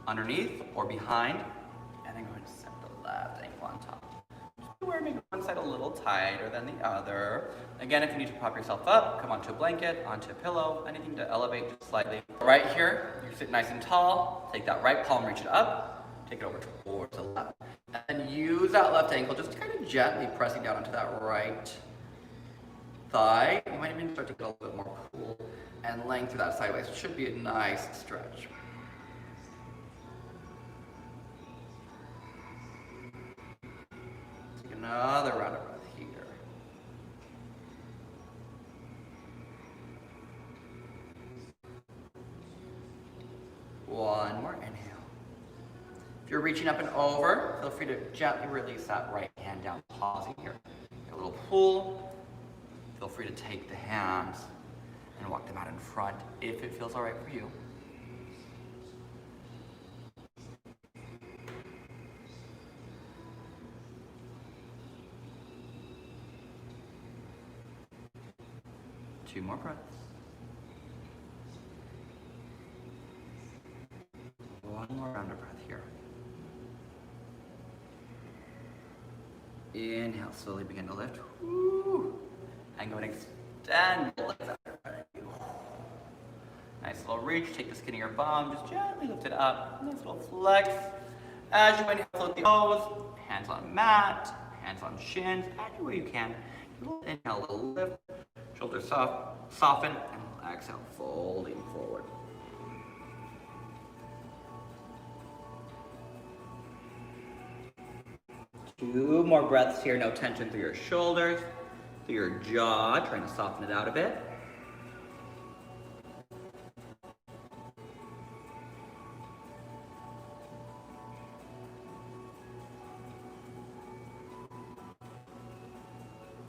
underneath or behind. And then go ahead and set the left ankle on top. Just be aware, maybe one side a little tighter than the other. Again, if you need to prop yourself up, come onto a blanket, onto a pillow, anything to elevate just slightly. Right here, you sit nice and tall. Take that right palm, reach it up. Take it over towards the left. And then use that left ankle, just kind of gently pressing down onto that right thigh. You might even start to get a little bit more cool and laying through that sideways. It should be a nice stretch. Take another round of breath here. One more inhale. If you're reaching up and over, feel free to gently release that right hand down, pausing here. Get a little pull. Feel free to take the hands and walk them out in front if it feels all right for you. Two more breaths. One more round of breath here. Inhale, slowly begin to lift. Woo. And go and extend the legs out in front of you. Nice little reach, take the skin of your bum, just gently lift it up. Nice little flex. As you inhale, float the toes, hands on mat, hands on shins, any way you can. Inhale, a little lift, shoulders soft, soften, and exhale, folding forward. Two more breaths here, no tension through your shoulders. through your jaw, trying to soften it out a bit.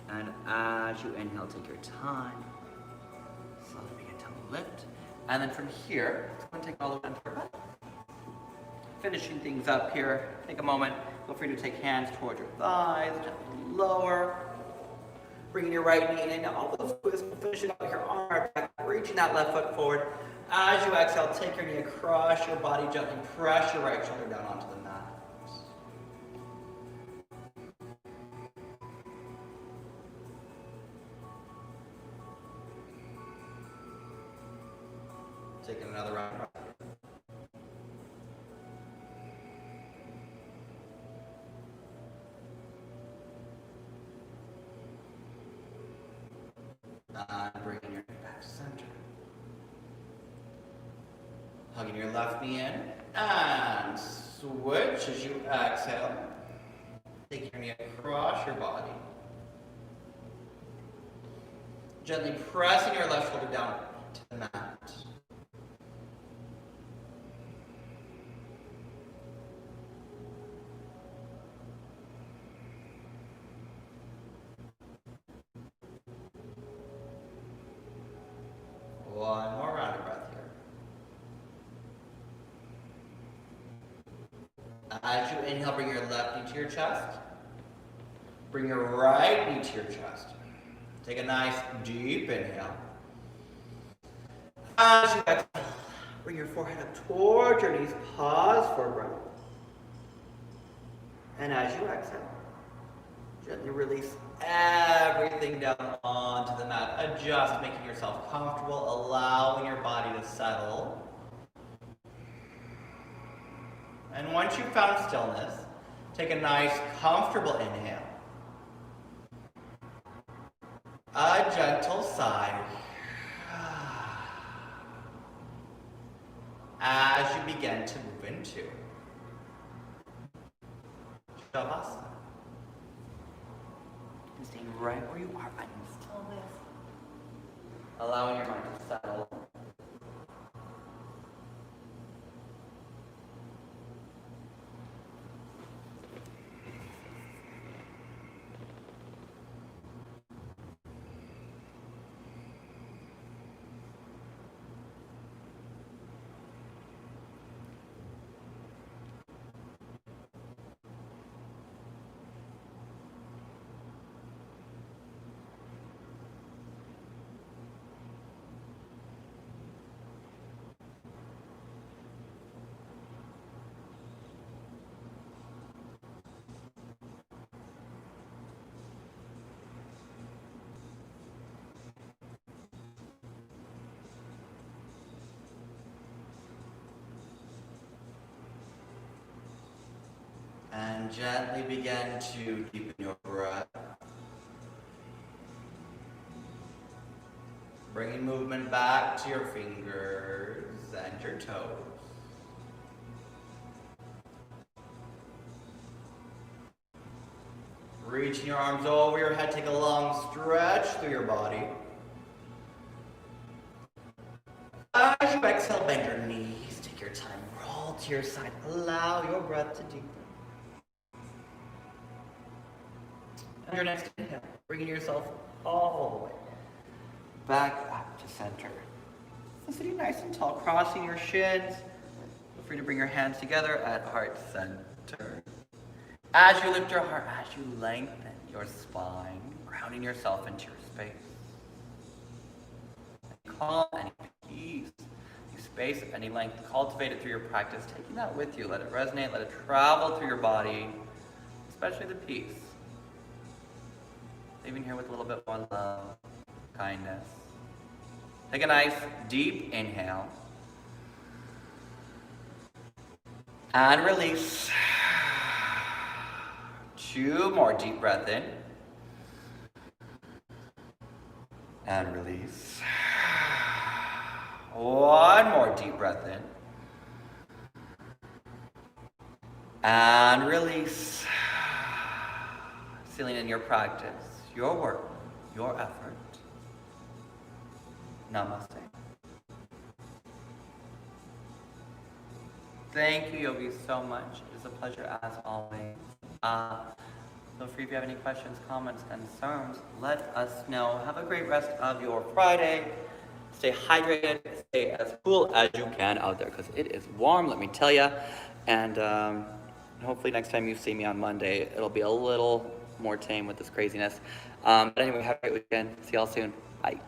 And as you inhale, take your time. Slowly begin to lift. And then from here, it's going to take all the way down to your butt. Finishing things up here, take a moment. Feel free to take hands towards your thighs, gently lower. Bringing your right knee in. Now all those twists, finishing up your arm back, reaching that left foot forward. As you exhale, take your knee across your body, gently press your right shoulder down onto the mat. Taking another round of breath. And bringing your knee back to center. Hugging your left knee in. And switch as you exhale. Taking your knee across your body. Gently pressing your left shoulder down to the mat. One more round of breath here. As you inhale, bring your left knee to your chest. Bring your right knee to your chest. Take a nice deep inhale. As you exhale, bring your forehead up towards your knees. Pause for a breath. And as you exhale, gently release everything down onto the mat. Adjust, making yourself comfortable, allowing your body to settle. And once you've found stillness, take a nice, comfortable inhale. A gentle sigh. As you begin to move into Shavasana. And staying right where you are, finding stillness. Allowing your mind to settle. And gently begin to deepen your breath. Bringing movement back to your fingers and your toes. Reaching your arms over your head, take a long stretch through your body. As you exhale, bend your knees, take your time, roll to your side, allow your breath to deepen. And your next inhale, bringing yourself all the way back up to center. So sitting nice and tall, crossing your shins. Feel free to bring your hands together at heart center. As you lift your heart, as you lengthen your spine, grounding yourself into your space. Any calm, any peace, any space of any length, cultivate it through your practice, taking that with you. Let it resonate, let it travel through your body, especially the peace. Leaving here with a little bit more love, kindness. Take a nice deep inhale. And release. 2 more deep breath in. And release. 1 more deep breath in. And release. Sealing in your practice, your work, your effort. Namaste. Thank you, Yogi, so much. It's a pleasure as always. Feel free if you have any questions, comments, concerns, let us know. Have a great rest of your Friday. Stay hydrated, stay as cool as you can out there because it is warm, let me tell you. And hopefully next time you see me on Monday, it'll be a little more tame with this craziness. But anyway, have a great weekend. See y'all soon. Bye.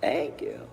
Thank you.